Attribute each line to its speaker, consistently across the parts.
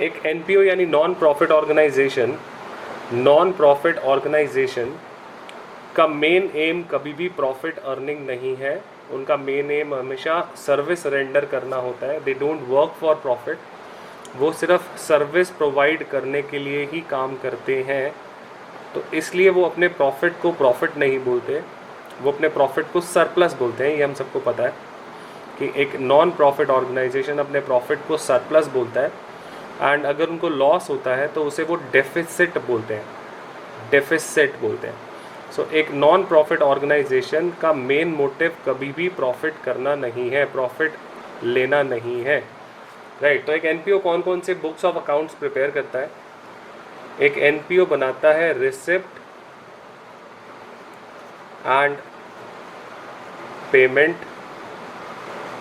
Speaker 1: एक एनपीओ यानी non profit organisation का मेन एम कभी भी प्रॉफिट अर्निंग नहीं है। उनका मेन एम हमेशा सर्विस रेंडर करना होता है। They don't work for profit, वो सिर्फ सर्विस प्रोवाइड करने के लिए ही काम करते हैं। तो इसलिए वो अपने प्रॉफिट को प्रॉफिट नहीं बोलते, वो अपने प्रॉफिट को सरप्लस बोलते हैं। ये हम सबको पता है कि एक नॉन प्रॉफिट ऑर्गेनाइजेशन अपने प्रॉफिट को सरप्लस बोलता है, एंड अगर उनको लॉस होता है तो उसे वो डेफिसिट बोलते हैं, सो एक नॉन प्रॉफिट ऑर्गेनाइजेशन का मेन मोटिव कभी भी प्रॉफिट करना नहीं है, प्रॉफिट लेना नहीं है, राइट। तो एक एनपीओ कौन कौन से बुक्स ऑफ अकाउंट्स प्रिपेयर करता है? एक एनपीओ बनाता है रिसिप्ट एंड पेमेंट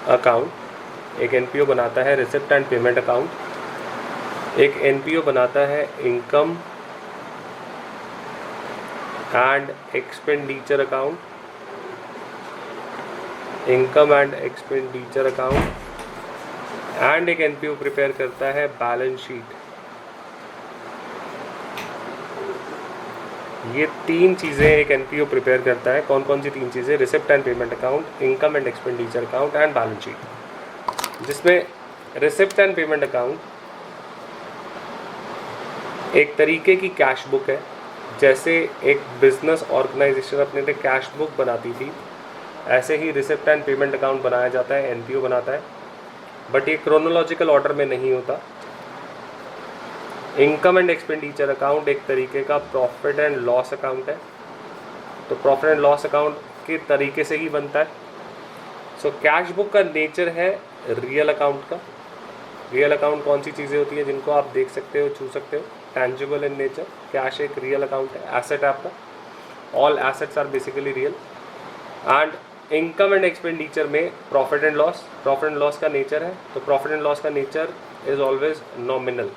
Speaker 1: अकाउंट, एक एनपीओ बनाता है रिसिप्ट एंड पेमेंट अकाउंट। एक एनपीओ बनाता है income and expenditure account, income and expenditure account. And एक एनपीओ प्रिपेयर करता है बैलेंस शीट। ये तीन चीज़ें एक एनपीओ प्रिपेयर करता है। कौन कौन सी तीन चीज़ें? Receipt and payment account, income and expenditure account and balance sheet. जिसमें रिसिप्ट एंड पेमेंट अकाउंट एक तरीके की कैश बुक है। जैसे एक बिजनेस ऑर्गेनाइजेशन अपने लिए कैश बुक बनाती थी, ऐसे ही रिसिप्ट एंड पेमेंट अकाउंट बनाया जाता है, एनपीओ बनाता है, बट ये क्रोनोलॉजिकल ऑर्डर में नहीं होता। इनकम एंड एक्सपेंडिचर अकाउंट एक तरीके का प्रॉफिट एंड लॉस अकाउंट है, तो प्रॉफिट एंड लॉस अकाउंट के तरीके से ही बनता है। सो कैश बुक का नेचर है रियल अकाउंट का। रियल अकाउंट कौन सी चीज़ें होती हैं जिनको आप देख सकते हो, छू सकते हो, टैंजिबल इन नेचर। कैश एक रियल अकाउंट है, एसेट है आपका। All assets are basically real. And income and expenditure में प्रॉफिट एंड लॉस का नेचर है, तो प्रॉफिट एंड लॉस का नेचर इज ऑलवेज नॉमिनल।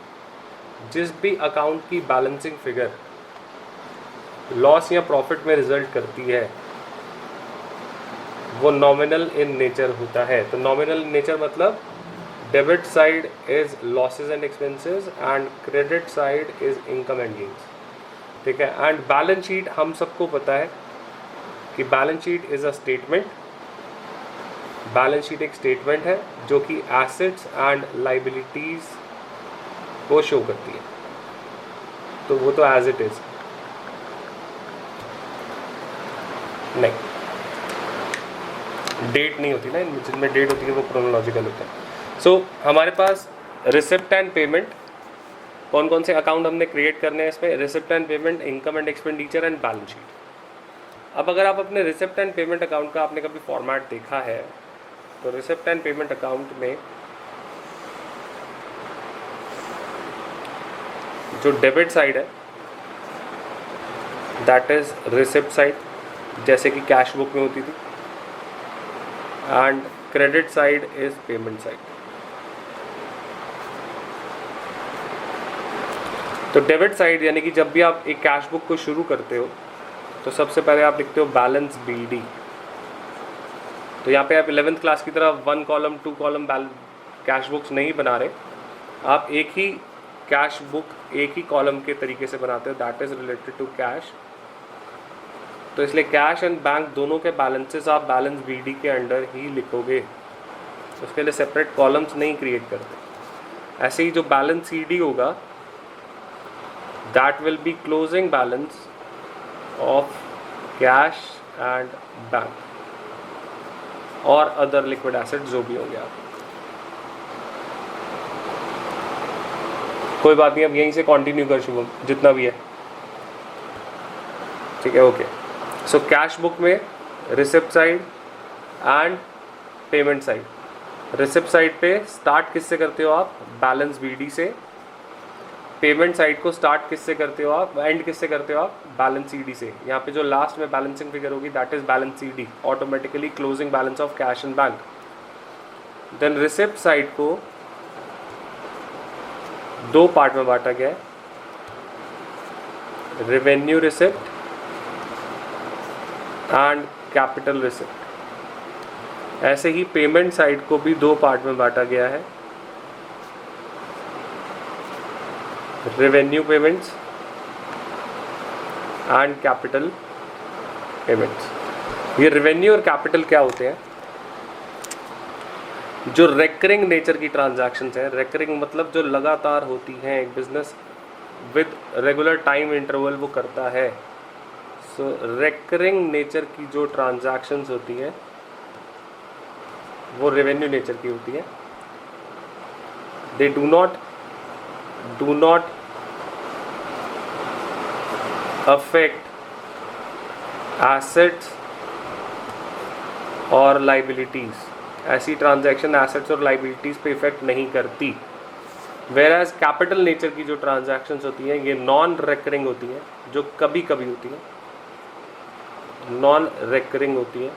Speaker 1: जिस भी अकाउंट की बैलेंसिंग फिगर लॉस या प्रॉफिट में रिजल्ट करती है वो नॉमिनल इन नेचर होता है। तो नॉमिनल इन नेचर मतलब debit side is losses and expenses and credit side is income and gains, ठीक है। एंड बैलेंस शीट हम सबको पता है कि balance sheet is a statement. Balance sheet एक स्टेटमेंट है जो कि एसेट्स एंड लाइबिलिटीज को शो करती है, तो वो तो एज इट इज नहीं, डेट नहीं होती ना इनमें। जिनमें डेट होती है वो क्रोनोलॉजिकल होता है। सो हमारे पास रिसिप्ट एंड पेमेंट, कौन कौन से अकाउंट हमने क्रिएट करने हैं इसमें? Receipt and payment, income and expenditure and balance sheet. अब अगर आप अपने रिसिप्ट एंड पेमेंट अकाउंट का आपने कभी फॉर्मेट देखा है तो रिसिप्ट एंड पेमेंट अकाउंट में जो डेबिट साइड है दैट इज रिसिप्ट साइड, जैसे कि कैश बुक में होती थी, and credit side is payment side. तो डेबिट साइड यानी कि जब भी आप एक कैश बुक को शुरू करते हो तो सबसे पहले आप लिखते हो बैलेंस बीडी। तो यहाँ पे आप 11th क्लास की तरह 1 कॉलम 2 कॉलम कैश बुक्स नहीं बना रहे, आप एक ही कैश बुक एक ही कॉलम के तरीके से बनाते हो, that is related to cash. तो इसलिए कैश एंड बैंक दोनों के बैलेंसेस आप बैलेंस बीडी के अंडर ही लिखोगे, उसके लिए सेपरेट कॉलम्स नहीं क्रिएट करते। ऐसे ही जो बैलेंस सीडी होगा that will be closing balance of cash and bank और अदर लिक्विड एसेट जो भी होंगे। आप कोई बात नहीं, अब यहीं से कंटिन्यू कर शुभम जितना भी है, ठीक है, ओके। सो कैश बुक में receipt side and payment side. Receipt side पे स्टार्ट किससे करते हो आप? बैलेंस बीडी से। पेमेंट साइड को स्टार्ट किससे करते हो आप? एंड किससे करते हो आप? बैलेंस सीडी से। यहाँ पे जो लास्ट में बैलेंसिंग फिगर होगी that is balance CD, automatically closing balance of cash and bank. Then receipt side को दो पार्ट में बांटा गया है, revenue receipt and capital receipt. ऐसे ही पेमेंट साइड को भी दो पार्ट में बांटा गया है, revenue payments and capital payments. ये रेवेन्यू और कैपिटल क्या होते हैं? जो रेकरिंग नेचर की ट्रांजैक्शंस हैं, रेकरिंग मतलब जो लगातार होती हैं, एक business with regular time interval वो करता है। सो रेकरिंग नेचर की जो ट्रांजैक्शंस होती हैं वो रेवेन्यू नेचर की होती है। They do not affect assets और लाइबिलिटीज़। ऐसी ट्रांजैक्शन एसेट्स और लाइबिलिटीज़ पे इफेक्ट नहीं करती। वेराज कैपिटल नेचर की जो ट्रांजैक्शंस होती हैं ये नॉन रेकरिंग होती हैं, जो कभी कभी होती हैं, नॉन रेकरिंग होती हैं,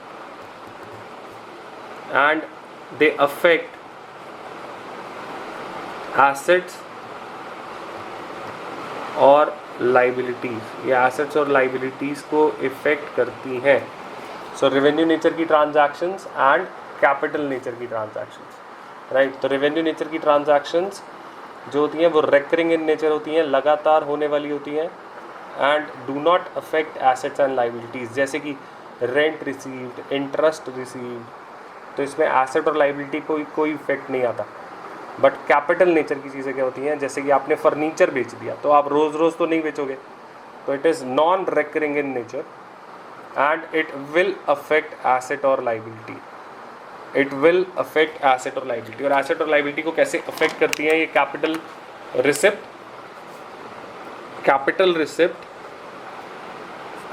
Speaker 1: एंड दे अफेक्ट एसेट्स और लाइबिलिटीज़। ये एसेट्स और लाइबिलिटीज़ को इफेक्ट करती हैं। सो रेवेन्यू नेचर की ट्रांजैक्शंस एंड कैपिटल नेचर की ट्रांजैक्शंस, राइट। तो रेवेन्यू नेचर की ट्रांजैक्शंस जो होती हैं वो रेकरिंग इन नेचर होती हैं, लगातार होने वाली होती हैं, and do not affect assets and liabilities. जैसे कि रेंट रिसीव्ड, इंटरेस्ट रिसीव्ड, तो इसमें एसेट और लाइबिलिटी कोई इफेक्ट नहीं आता। बट कैपिटल नेचर की चीज़ें क्या होती हैं? जैसे कि आपने फर्नीचर बेच दिया तो आप रोज़ रोज़ तो नहीं बेचोगे, तो it is non recurring in nature and it will affect asset और liability. It will affect asset और लाइबिलिटी। और एसेट और लाइबिलिटी को कैसे अफेक्ट करती है? ये कैपिटल रिसिप्ट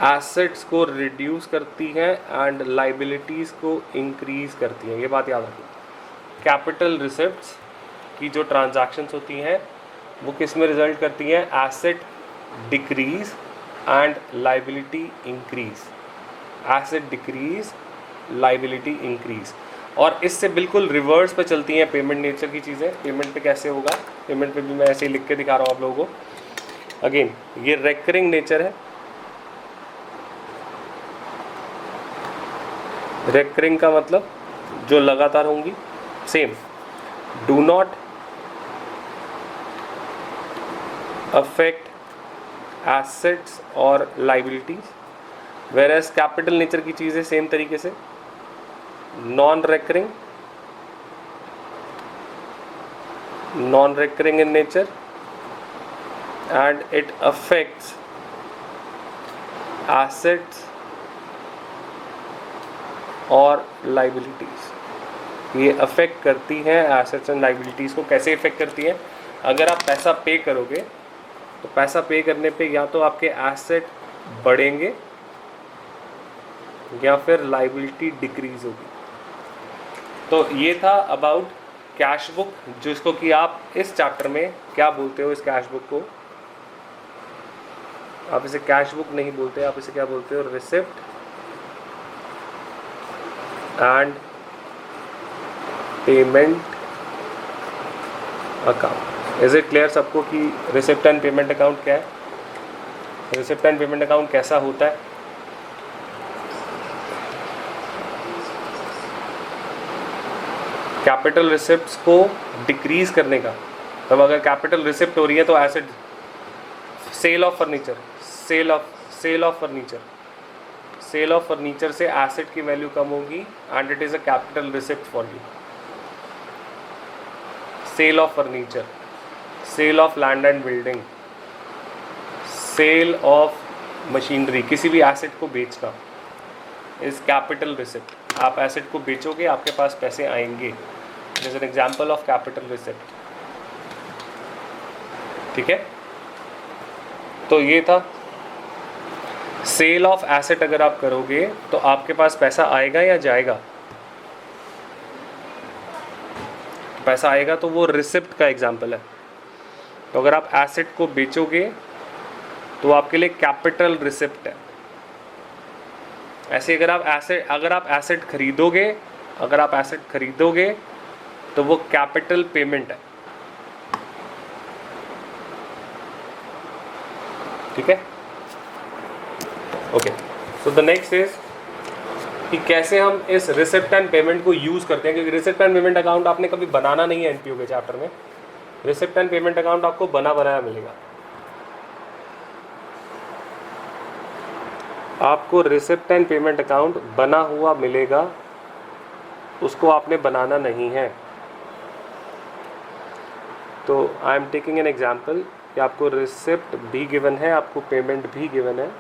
Speaker 1: एसेट्स को रिड्यूस करती है एंड लाइबिलिटीज़ को इंक्रीज करती है। ये बात याद रखिए। कैपिटल रिसिप्ट्स की जो ट्रांजैक्शंस होती हैं वो किस में रिजल्ट करती हैं? Asset decrease and liability increase. Asset decrease, liability increase. और इससे बिल्कुल रिवर्स पे चलती हैं पेमेंट नेचर की चीज़ें। पेमेंट पे कैसे होगा? पेमेंट पे भी मैं ऐसे ही लिख के दिखा रहा हूँ आप लोगों को। अगेन ये रेकरिंग नेचर है। रेकरिंग का मतलब जो लगातार होंगी। Same, do not affect assets और लाइबिलिटीज। वेरएज कैपिटल नेचर की चीज़ें सेम तरीके से non recurring in nature and it affects assets और लाइबिलिटीज़। ये अफेक्ट करती हैं एसेट्स एंड लाइबिलिटीज़ को। कैसे इफेक्ट करती है? अगर आप पैसा पे करोगे तो पैसा पे करने पे या तो आपके एसेट बढ़ेंगे या फिर लाइबिलिटी डिक्रीज होगी। तो ये था अबाउट कैश बुक, जिसको कि आप इस चैप्टर में क्या बोलते हो? इस कैश बुक को आप इसे कैश बुक नहीं बोलते, आप इसे क्या बोलते हो? Receipt and payment account. Is it clear सबको कि रिसिप्ट एंड पेमेंट अकाउंट क्या है? रिसिप्ट एंड पेमेंट अकाउंट कैसा होता है? कैपिटल रिसिप्ट्स को डिक्रीज करने का। तब अगर कैपिटल रिसिप्ट हो रही है तो एसेट, सेल ऑफ फर्नीचर से एसेट की वैल्यू कम होगी and it is a capital receipt for you. Sale of furniture, sale of land and building, sale of machinery, किसी भी एसेट को बेचना इज कैपिटल रिसिप्ट। आप एसेट को बेचोगे, आपके पास पैसे आएंगे। Is an example of capital receipt. ठीक है, तो ये था सेल ऑफ एसेट। अगर आप करोगे तो आपके पास पैसा आएगा या जाएगा? पैसा आएगा, तो वो रिसिप्ट का एग्जाम्पल है। तो अगर आप एसेट को बेचोगे तो आपके लिए कैपिटल रिसिप्ट है। ऐसे अगर आप एसेट खरीदोगे तो वो कैपिटल पेमेंट है। ठीक है, okay. So the next is कि कैसे हम इस रिसिप्ट एंड पेमेंट को यूज़ करते हैं, क्योंकि रिसिप्ट एंड पेमेंट अकाउंट आपने कभी बनाना नहीं है एनपीओ के चैप्टर में। रिसिप्ट एंड पेमेंट अकाउंट आपको बना बनाया मिलेगा। आपको रिसिप्ट एंड पेमेंट अकाउंट बना हुआ मिलेगा, उसको आपने बनाना नहीं है। तो I am taking an example कि आपको रिसिप्ट भी गिवन है, आपको पेमेंट भी गिवन है,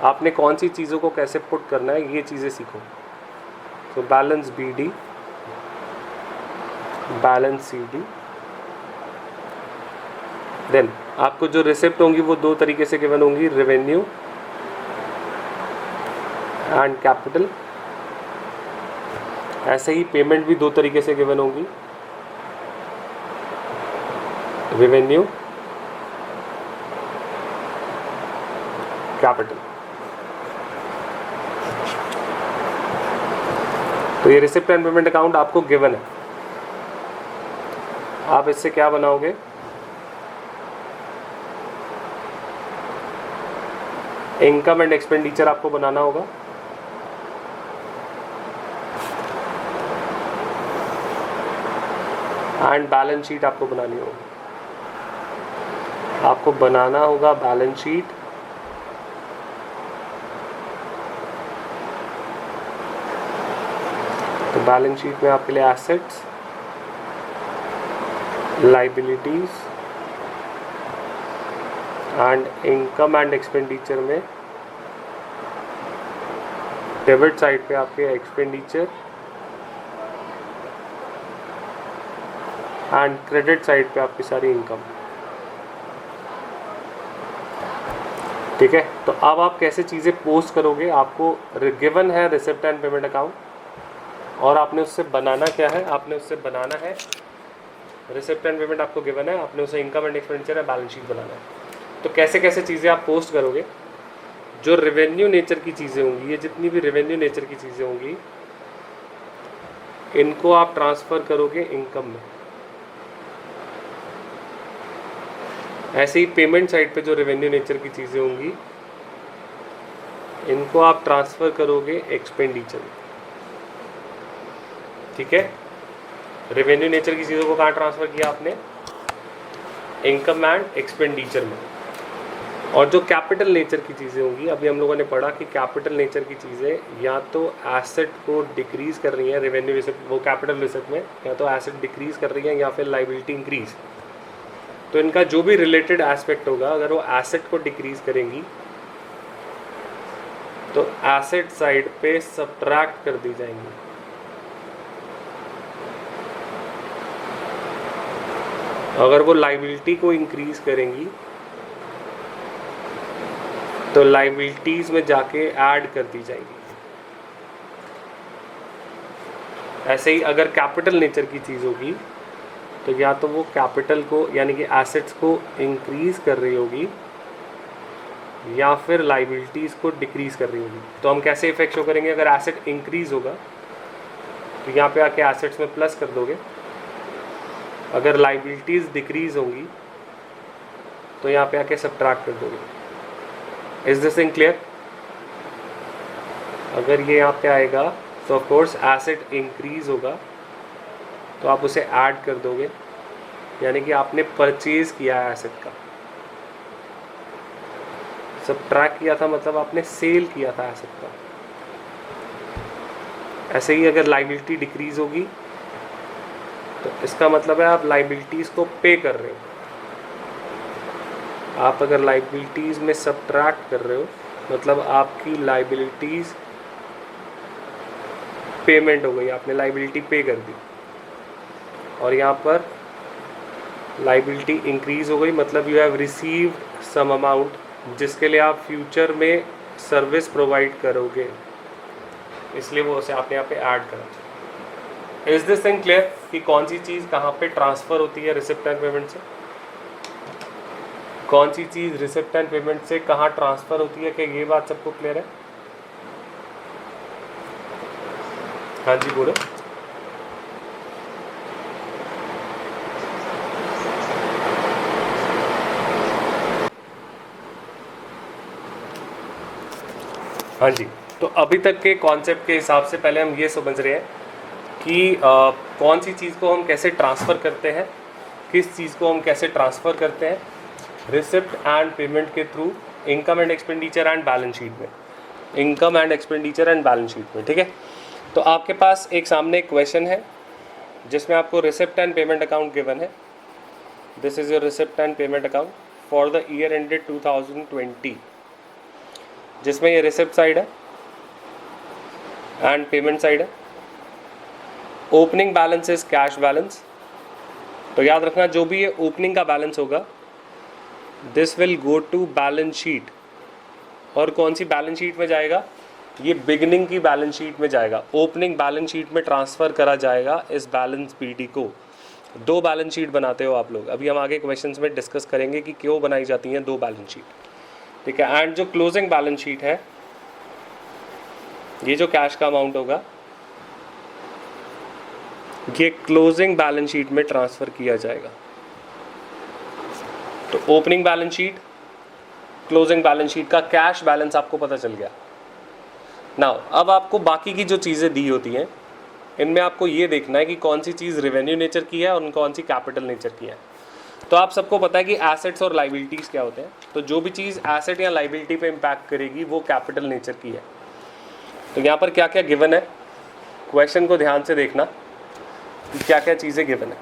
Speaker 1: आपने कौन सी चीज़ों को कैसे पुट करना है ये चीज़ें सीखो। तो balance B D, balance C D, then आपको जो रिसिप्ट होंगी वो दो तरीके से गिवन होंगी, रेवेन्यू एंड कैपिटल। ऐसे ही पेमेंट भी दो तरीके से गिवन होंगी, रेवेन्यू, कैपिटल। तो ये रिसिप्ट एंड पेमेंट अकाउंट आपको गिवन है, आप इससे क्या बनाओगे, इनकम एंड एक्सपेंडिचर आपको बनाना होगा, एंड बैलेंस शीट आपको बनानी होगी। आपको बनाना होगा बैलेंस शीट, तो बैलेंस शीट में आपके लिए assets, liabilities and income and expenditure में डेबिट साइड पे आपके एक्सपेंडिचर एंड क्रेडिट साइड पे आपकी सारी इनकम। ठीक है, तो अब आप कैसे चीज़ें पोस्ट करोगे, आपको गिवन है रिसिप्ट एंड पेमेंट अकाउंट और आपने उससे बनाना क्या है, आपने उससे बनाना है रिसिप्ट एंड पेमेंट आपको गिवन है, आपने उसे इनकम एंड एक्सपेंडिचर है बैलेंस शीट बनाना है। तो कैसे कैसे चीज़ें आप पोस्ट करोगे, जो रेवेन्यू नेचर की चीज़ें होंगी, ये जितनी भी रेवेन्यू नेचर की चीज़ें होंगी इनको आप ट्रांसफ़र करोगे इनकम में। ऐसे ही पेमेंट साइड पे जो रेवेन्यू नेचर की चीज़ें होंगी इनको आप ट्रांसफ़र करोगे एक्सपेंडिचर में। ठीक है, रेवेन्यू नेचर की चीज़ों को कहाँ ट्रांसफ़र किया आपने, इनकम एंड एक्सपेंडिचर में। और जो कैपिटल नेचर की चीज़ें होंगी, अभी हम लोगों ने पढ़ा कि कैपिटल नेचर की चीज़ें या तो एसेट को डिक्रीज़ कर रही हैं रेवेन्यू रिसिप्ट, वो कैपिटल रिसिप्ट में, या तो एसेट डिक्रीज़ कर रही हैं या फिर लाइबिलिटी इंक्रीज़। तो इनका जो भी रिलेटेड एस्पेक्ट होगा, अगर वो एसेट को डिक्रीज़ करेंगी तो एसेट साइड पे सब्ट्रैक्ट कर दी जाएंगी। अगर वो लाइबिलिटी को इंक्रीज करेंगी तो लाइबिलिटीज में जाके ऐड कर दी जाएगी। ऐसे ही अगर कैपिटल नेचर की चीज़ होगी तो या तो वो कैपिटल को यानी कि एसेट्स को इंक्रीज कर रही होगी या फिर लाइबिलिटीज़ को डिक्रीज कर रही होगी। तो हम कैसे इफेक्ट शो करेंगे, अगर एसेट इंक्रीज होगा तो यहाँ पे आके एसेट्स में प्लस कर दोगे, अगर लाइबिलिटीज़ डिक्रीज होंगी तो यहाँ पे आके सब्ट्रैक्ट कर दोगे। Is this thing clear? अगर ये यहाँ पे आएगा तो ऑफ कोर्स एसेट इंक्रीज होगा तो आप उसे ऐड कर दोगे, यानी कि आपने परचेज किया है एसेट का। सब्ट्रैक्ट किया था मतलब आपने सेल किया था एसेट का। ऐसे ही अगर लाइबिलिटी डिक्रीज होगी तो इसका मतलब है आप लाइबिलिटीज़ को पे कर रहे हो। आप अगर लाइबिलिटीज़ में सब्ट्रैक्ट कर रहे हो मतलब आपकी लाइबिलिटीज़ पेमेंट हो गई, आपने लाइबिलिटी पे कर दी। और यहाँ पर लाइबिलिटी इंक्रीज हो गई मतलब you have received some amount जिसके लिए आप फ्यूचर में सर्विस प्रोवाइड करोगे, इसलिए वो उसे आपने यहाँ पे ऐड करा। इज दिस थिंग क्लियर कि कौन सी चीज़ कहाँ पे ट्रांसफ़र होती है रिसिप्ट एंड पेमेंट से, कौन सी चीज़ रिसिप्ट एंड पेमेंट से कहाँ ट्रांसफ़र होती है? क्या ये बात सबको क्लियर है? हाँ जी बोलो। हाँ जी, तो अभी तक के कॉन्सेप्ट के हिसाब से पहले हम ये समझ रहे हैं कि कौन सी चीज़ को हम कैसे ट्रांसफ़र करते हैं, किस चीज़ को हम कैसे ट्रांसफ़र करते हैं रिसिप्ट एंड पेमेंट के through income and expenditure and balance sheet में, income and expenditure and balance sheet में। ठीक है, तो आपके पास एक सामने एक क्वेश्चन है जिसमें आपको receipt and payment account given है। This is your receipt and payment account for the year ended 2020, जिसमें ये रिसिप्ट साइड है एंड पेमेंट साइड है। Opening balance is cash balance, तो याद रखना जो भी ये ओपनिंग का बैलेंस होगा this will go to balance sheet. और कौन सी बैलेंस शीट में जाएगा, ये बिगिनिंग की बैलेंस शीट में जाएगा, ओपनिंग बैलेंस शीट में ट्रांसफ़र करा जाएगा इस बैलेंस पीटी को। दो बैलेंस शीट बनाते हो आप लोग, अभी हम आगे क्वेश्चंस में डिस्कस करेंगे कि क्यों बनाई जाती हैं दो बैलेंस शीट। ठीक है, एंड जो क्लोजिंग बैलेंस शीट है, ये जो कैश का अमाउंट होगा ये क्लोजिंग बैलेंस शीट में ट्रांसफ़र किया जाएगा। तो opening balance sheet, closing balance sheet का कैश बैलेंस आपको पता चल गया। नाउ अब आपको बाकी की जो चीज़ें दी होती हैं इनमें आपको ये देखना है कि कौन सी चीज़ रेवेन्यू नेचर की है और कौन सी कैपिटल नेचर की है। तो आप सबको पता है कि एसेट्स और लाइबिलिटीज़ क्या होते हैं, तो जो भी चीज़ एसेट या लाइबिलिटी पे इम्पैक्ट करेगी वो कैपिटल नेचर की है। तो यहाँ पर क्या क्या गिवन है, क्वेश्चन को ध्यान से देखना कि क्या क्या चीज़ें गिवन है।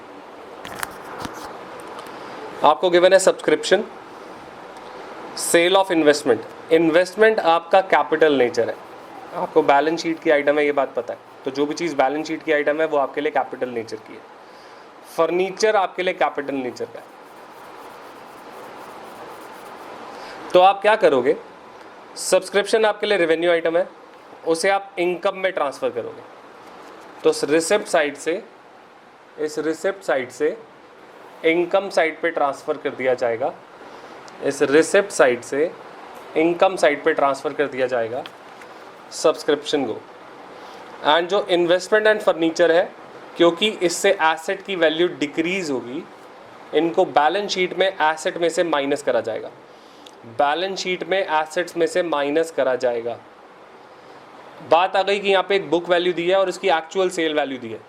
Speaker 1: आपको गिवन है subscription, sale of investment. Investment आपका कैपिटल नेचर है, आपको बैलेंस शीट की आइटम है ये बात पता है, तो जो भी चीज़ बैलेंस शीट की आइटम है वो आपके लिए कैपिटल नेचर की है। फर्नीचर आपके लिए कैपिटल नेचर का है। तो आप क्या करोगे, सब्सक्रिप्शन आपके लिए रेवेन्यू आइटम है, उसे आप इनकम में ट्रांसफ़र करोगे। तो इस रिसिप्ट साइड से इनकम साइड पे ट्रांसफ़र कर दिया जाएगा, इस रिसिप्ट साइड से इनकम साइड पे ट्रांसफ़र कर दिया जाएगा सब्सक्रिप्शन को। एंड जो इन्वेस्टमेंट एंड फर्नीचर है, क्योंकि इससे एसेट की वैल्यू डिक्रीज होगी, इनको बैलेंस शीट में एसेट में से माइनस करा जाएगा, बैलेंस शीट में एसेट्स में से माइनस करा जाएगा। बात आ गई कि यहाँ पे एक बुक वैल्यू दी है और इसकी एक्चुअल सेल वैल्यू दी है।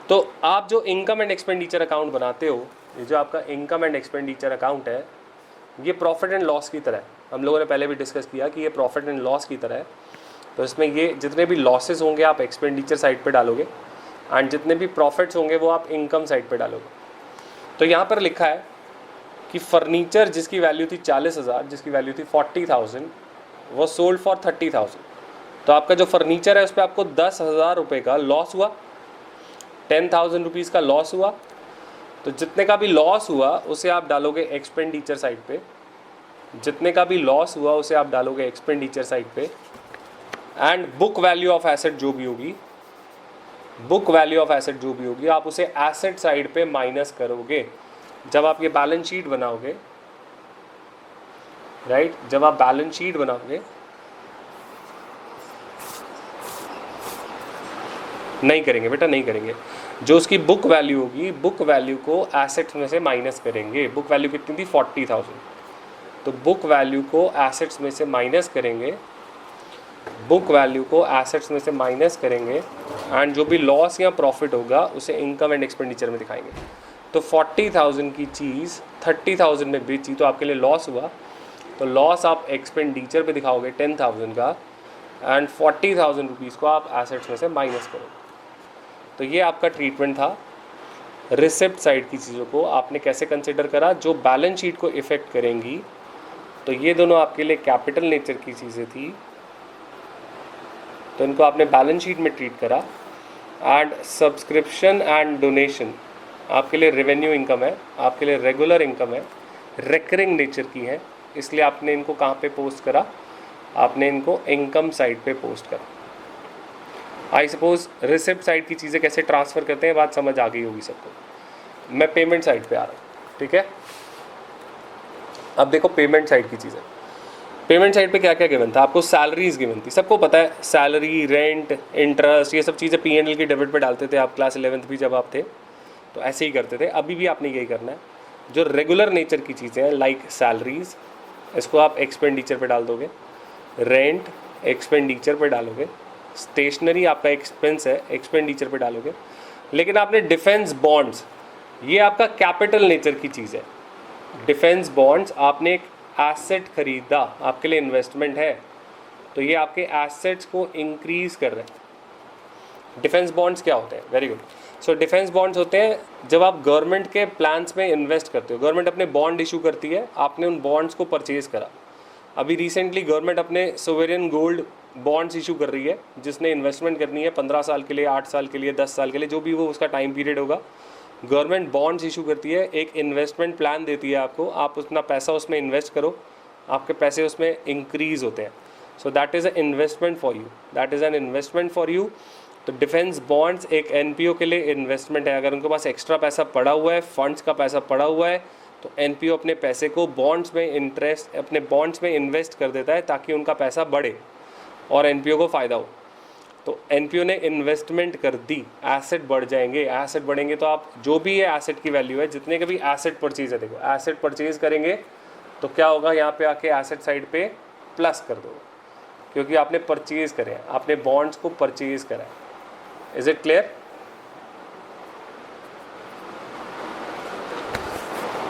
Speaker 1: तो आप जो इनकम एंड एक्सपेंडिचर अकाउंट बनाते हो, ये जो आपका इनकम एंड एक्सपेंडिचर अकाउंट है ये प्रॉफिट एंड लॉस की तरह है। हम लोगों ने पहले भी डिस्कस किया कि ये प्रॉफिट एंड लॉस की तरह है। तो इसमें ये जितने भी लॉसेस होंगे आप एक्सपेंडिचर साइड पे डालोगे एंड जितने भी प्रॉफिट्स होंगे वो आप इनकम साइड पे डालोगे। तो यहाँ पर लिखा है कि फर्नीचर जिसकी वैल्यू थी 40,000, जिसकी वैल्यू थी 40,000, वो सोल्ड फॉर 30,000। तो आपका जो फर्नीचर है उस पर आपको 10,000 रुपये का लॉस हुआ, 10,000 रुपीज़ का लॉस हुआ। तो जितने का भी लॉस हुआ उसे आप डालोगे एक्सपेंडिचर साइड पे, जितने का भी लॉस हुआ उसे आप डालोगे एक्सपेंडिचर साइड पे। And book value of asset जो भी होगी, बुक वैल्यू ऑफ एसेट जो भी होगी आप उसे एसेट साइड पे माइनस करोगे। जब आप ये बैलेंस शीट बनाओगे, राइट, जब आप बैलेंस शीट बनाओगे, नहीं करेंगे बेटा, नहीं करेंगे, जो उसकी बुक वैल्यू होगी बुक वैल्यू को एसेट्स में से माइनस करेंगे। बुक वैल्यू कितनी थी 40,000, तो बुक वैल्यू को एसेट्स में से माइनस करेंगे, बुक वैल्यू को एसेट्स में से माइनस करेंगे एंड जो भी लॉस या प्रॉफिट होगा उसे इनकम एंड एक्सपेंडिचर में दिखाएंगे। तो 40,000 की चीज़ 30,000 में बेची तो आपके लिए लॉस हुआ, तो लॉस आप एक्सपेंडिचर पे दिखाओगे 10,000 का एंड 40,000 रुपीज़ को आप एसेट्स में से माइनस करोगे। तो ये आपका ट्रीटमेंट था रिसिप्ट साइड की चीज़ों को आपने कैसे कंसिडर करा जो बैलेंस शीट को इफ़ेक्ट करेंगी। तो ये दोनों आपके लिए कैपिटल नेचर की चीज़ें थी, तो इनको आपने बैलेंस शीट में ट्रीट करा। एंड सब्सक्रिप्शन एंड डोनेशन आपके लिए रेवेन्यू इनकम है, आपके लिए रेगुलर इनकम है, रिकरिंग नेचर की है, इसलिए आपने इनको कहाँ पे पोस्ट करा, आपने इनको इनकम साइड पे पोस्ट करा। आई सपोज रिसिप्ट साइड की चीज़ें कैसे ट्रांसफ़र करते हैं बात समझ आ गई होगी सबको। मैं पेमेंट साइड पे आ रहा हूँ, ठीक है। अब देखो पेमेंट साइड की चीज़ें, पेमेंट साइड पे क्या क्या गिवन था, आपको सैलरीज गिवन थी, सबको पता है सैलरी, रेंट, इंटरेस्ट, ये सब चीज़ें P&L की डेबिट पे डालते थे आप क्लास 11th भी जब आप थे तो ऐसे ही करते थे, अभी भी आपने यही करना है। जो रेगुलर नेचर की चीज़ें हैं लाइक सैलरीज, इसको आप एक्सपेंडिचर पे डाल दोगे, रेंट एक्सपेंडिचर पे डालोगे, स्टेशनरी आपका एक्सपेंस है, एक्सपेंडिचर पे डालोगे। लेकिन आपने डिफेंस बॉन्ड्स, ये आपका कैपिटल नेचर की चीज़ है। डिफेंस बॉन्ड्स, आपने एक एसेट खरीदा, आपके लिए इन्वेस्टमेंट है, तो ये आपके एसेट्स को इंक्रीज कर रहे हैं। डिफेंस बॉन्ड्स क्या होते हैं? Very good. So defence bonds होते हैं जब आप गवर्नमेंट के प्लान्स में इन्वेस्ट करते हो। गवर्नमेंट अपने बॉन्ड इशू करती है, आपने उन बॉन्ड्स को परचेज करा। अभी रिसेंटली गवर्नमेंट अपने सोवेरियन गोल्ड बॉन्ड्स इशू कर रही है, जिसने इन्वेस्टमेंट करनी है 15 साल के लिए, 8 साल के लिए, 10 साल के लिए, जो भी वो उसका टाइम पीरियड होगा। गवर्नमेंट बॉन्ड्स इशू करती है, एक इन्वेस्टमेंट प्लान देती है आपको, आप अपना पैसा उसमें इन्वेस्ट करो, आपके पैसे उसमें इंक्रीज होते हैं। So that is a investment for you, that is an investment for you. तो डिफेंस बॉन्ड्स एक एनपीओ के लिए इन्वेस्टमेंट है। अगर उनके पास एक्स्ट्रा पैसा पड़ा हुआ है, फंड्स का पैसा पड़ा हुआ है, तो एनपीओ अपने पैसे को बॉन्ड्स में अपने बॉन्ड्स में इन्वेस्ट कर देता है ताकि उनका पैसा बढ़े और एनपीओ को फ़ायदा हो। तो एनपीओ ने इन्वेस्टमेंट कर दी, एसेट बढ़ जाएंगे, एसेट बढ़ेंगे तो आप जो भी ये एसेट की वैल्यू है, जितने के भी एसेट परचेज है, देखो एसेट परचेज करेंगे तो क्या होगा, यहाँ पे आके एसेट साइड पे प्लस कर दो, क्योंकि आपने परचेज करे हैं, आपने बॉन्ड्स को परचेज करा है। Is it clear?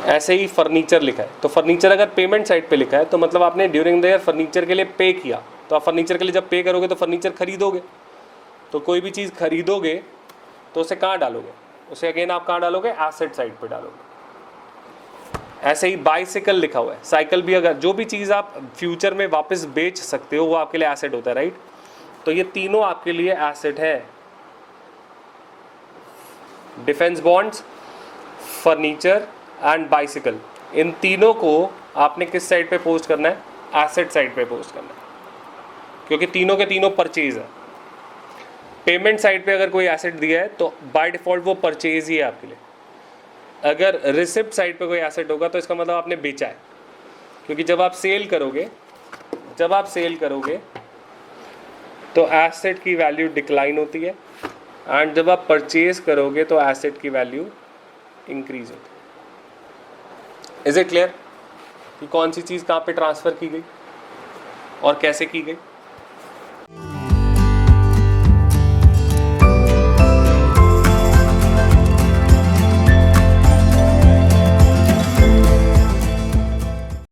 Speaker 1: ऐसे ही फर्नीचर लिखा है, तो फर्नीचर अगर पेमेंट साइड पे लिखा है तो मतलब आपने ड्यूरिंग द ईयर फर्नीचर के लिए पे किया, तो आप फर्नीचर के लिए जब पे करोगे तो फर्नीचर खरीदोगे। तो कोई भी चीज़ खरीदोगे तो उसे कहाँ डालोगे? उसे अगेन आप कहाँ डालोगे? एसेट साइड पे डालोगे। ऐसे ही बाइसिकल लिखा हुआ है, साइकिल भी, अगर जो भी चीज़ आप फ्यूचर में वापस बेच सकते हो वो आपके लिए एसेट होता है, राइट? तो ये तीनों आपके लिए एसेट है। Defence bonds, furniture and bicycle, इन तीनों को आपने किस साइड पे पोस्ट करना है? एसेट साइड पे पोस्ट करना है, क्योंकि तीनों के तीनों परचेज है। पेमेंट साइड पे अगर कोई एसेट दिया है तो बाय डिफॉल्ट वो परचेज ही है आपके लिए। अगर रिसिप्ट साइड पे कोई एसेट होगा तो इसका मतलब आपने बेचा है, क्योंकि जब आप सेल करोगे तो एसेट की वैल्यू डिक्लाइन होती है, एंड जब आप परचेज करोगे तो एसेट की वैल्यू इंक्रीज होती है। इज इट क्लियर कि कौन सी चीज़ कहाँ पे ट्रांसफ़र की गई और कैसे की गई?